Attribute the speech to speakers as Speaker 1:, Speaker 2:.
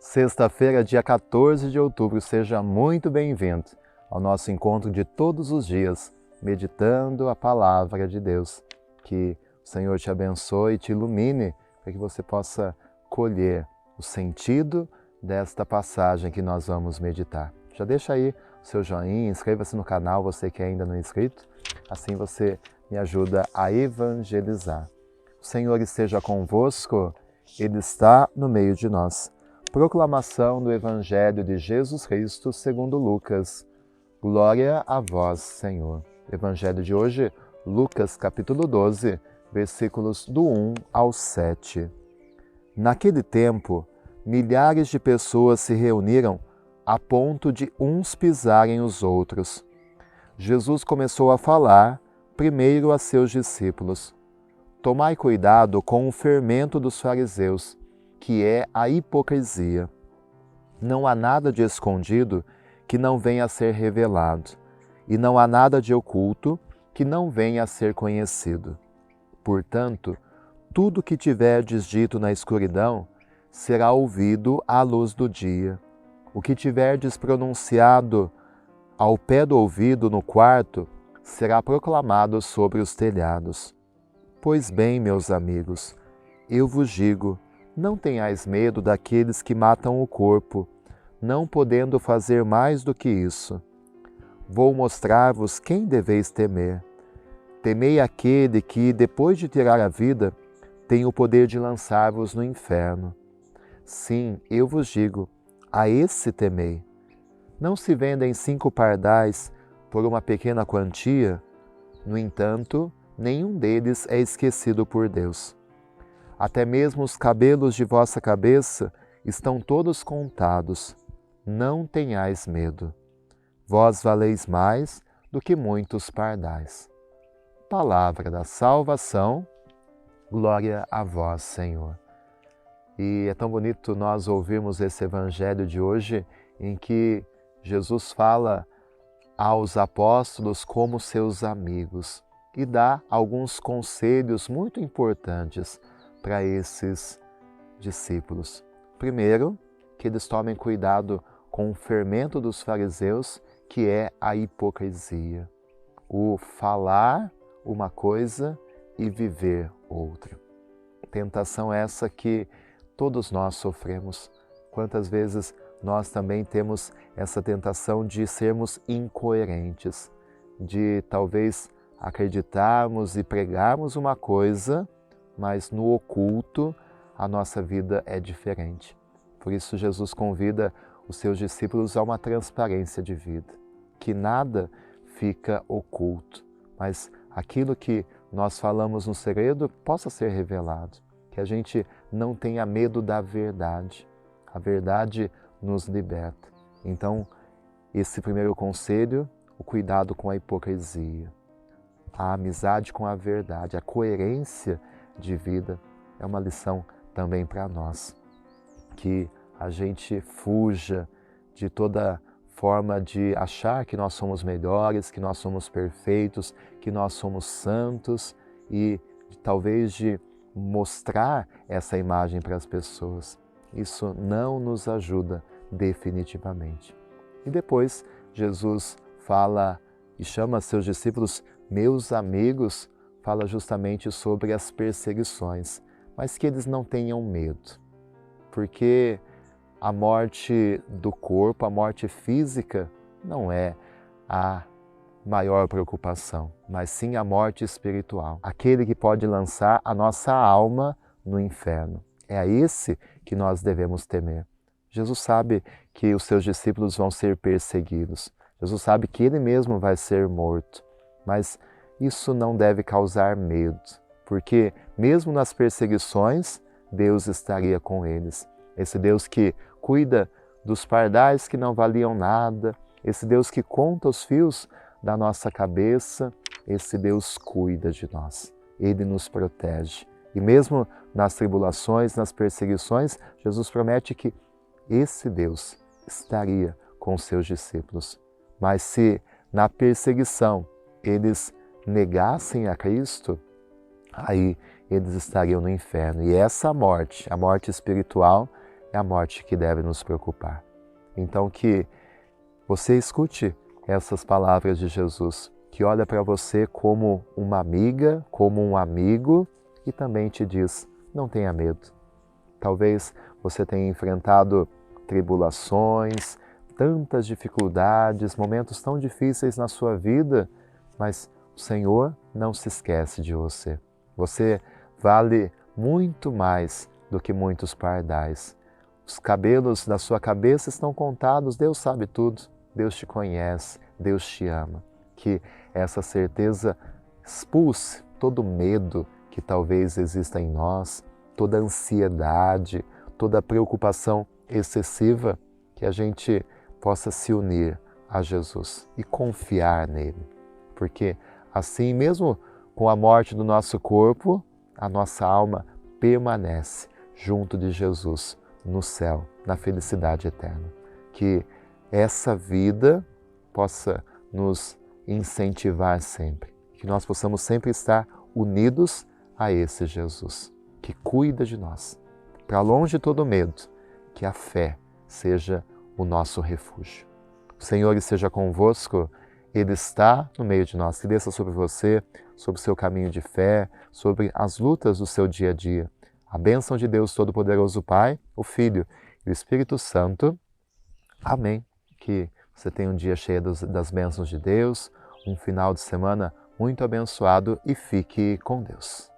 Speaker 1: Sexta-feira, dia 14 de outubro, seja muito bem-vindo ao nosso encontro de todos os dias, meditando a palavra de Deus. Que o Senhor te abençoe e te ilumine para que você possa colher o sentido desta passagem que nós vamos meditar. Já deixa aí o seu joinha, inscreva-se no canal, você que ainda não é inscrito, assim você me ajuda a evangelizar. O Senhor esteja convosco, Ele está no meio de nós. Proclamação do Evangelho de Jesus Cristo segundo Lucas. Glória a vós, Senhor. Evangelho de hoje, Lucas capítulo 12, versículos do 1 ao 7. Naquele tempo, milhares de pessoas se reuniram a ponto de uns pisarem os outros. Jesus começou a falar primeiro a seus discípulos. Tomai cuidado com o fermento dos fariseus, que é a hipocrisia. Não há nada de escondido que não venha a ser revelado, e não há nada de oculto que não venha a ser conhecido. Portanto, tudo que tiverdes dito na escuridão será ouvido à luz do dia. O que tiverdes pronunciado ao pé do ouvido no quarto será proclamado sobre os telhados. Pois bem, meus amigos, eu vos digo, não tenhais medo daqueles que matam o corpo, não podendo fazer mais do que isso. Vou mostrar-vos quem deveis temer. Temei aquele que, depois de tirar a vida, tem o poder de lançar-vos no inferno. Sim, eu vos digo, a esse temei. Não se vendem 5 pardais por uma pequena quantia? No entanto, nenhum deles é esquecido por Deus. Até mesmo os cabelos de vossa cabeça estão todos contados. Não tenhais medo. Vós valeis mais do que muitos pardais. Palavra da salvação, glória a vós, Senhor. E é tão bonito nós ouvirmos esse evangelho de hoje em que Jesus fala aos apóstolos como seus amigos e dá alguns conselhos muito importantes para esses discípulos. Primeiro, que eles tomem cuidado com o fermento dos fariseus, que é a hipocrisia. O falar uma coisa e viver outra. Tentação essa que todos nós sofremos. Quantas vezes nós também temos essa tentação de sermos incoerentes, de talvez acreditarmos e pregarmos uma coisa, mas no oculto a nossa vida é diferente. Por isso Jesus convida os seus discípulos a uma transparência de vida, que nada fica oculto, mas aquilo que nós falamos no segredo possa ser revelado, que a gente não tenha medo da verdade. A verdade nos liberta. Então, esse primeiro conselho, o cuidado com a hipocrisia, a amizade com a verdade, a coerência de vida é uma lição também para nós. Que a gente fuja de toda forma de achar que nós somos melhores, que nós somos perfeitos, que nós somos santos e talvez de mostrar essa imagem para as pessoas. Isso não nos ajuda definitivamente. E depois Jesus fala e chama seus discípulos meus amigos, fala justamente sobre as perseguições, mas que eles não tenham medo, porque a morte do corpo, a morte física, não é a maior preocupação, mas sim a morte espiritual, aquele que pode lançar a nossa alma no inferno. É a esse que nós devemos temer. Jesus sabe que os seus discípulos vão ser perseguidos, Jesus sabe que Ele mesmo vai ser morto, mas isso não deve causar medo, porque mesmo nas perseguições, Deus estaria com eles. Esse Deus que cuida dos pardais que não valiam nada, esse Deus que conta os fios da nossa cabeça, esse Deus cuida de nós, Ele nos protege. E mesmo nas tribulações, nas perseguições, Jesus promete que esse Deus estaria com os seus discípulos. Mas se na perseguição eles negassem a Cristo, aí eles estariam no inferno. E essa morte, a morte espiritual, é a morte que deve nos preocupar. Então que você escute essas palavras de Jesus, que olha para você como uma amiga, como um amigo e também te diz, não tenha medo. Talvez você tenha enfrentado tribulações, tantas dificuldades, momentos tão difíceis na sua vida, mas o Senhor não se esquece de você. Você vale muito mais do que muitos pardais. Os cabelos da sua cabeça estão contados, Deus sabe tudo, Deus te conhece, Deus te ama. Que essa certeza expulse todo medo que talvez exista em nós, toda ansiedade, toda preocupação excessiva, que a gente possa se unir a Jesus e confiar nele. Porque assim, mesmo com a morte do nosso corpo, a nossa alma permanece junto de Jesus no céu, na felicidade eterna. Que essa vida possa nos incentivar sempre, que nós possamos sempre estar unidos a esse Jesus, que cuida de nós. Para longe de todo medo, que a fé seja o nosso refúgio. O Senhor esteja convosco, Ele está no meio de nós, que desça sobre você, sobre o seu caminho de fé, sobre as lutas do seu dia a dia. A bênção de Deus Todo-Poderoso, Pai, o Filho e o Espírito Santo. Amém. Que você tenha um dia cheio das bênçãos de Deus, um final de semana muito abençoado e fique com Deus.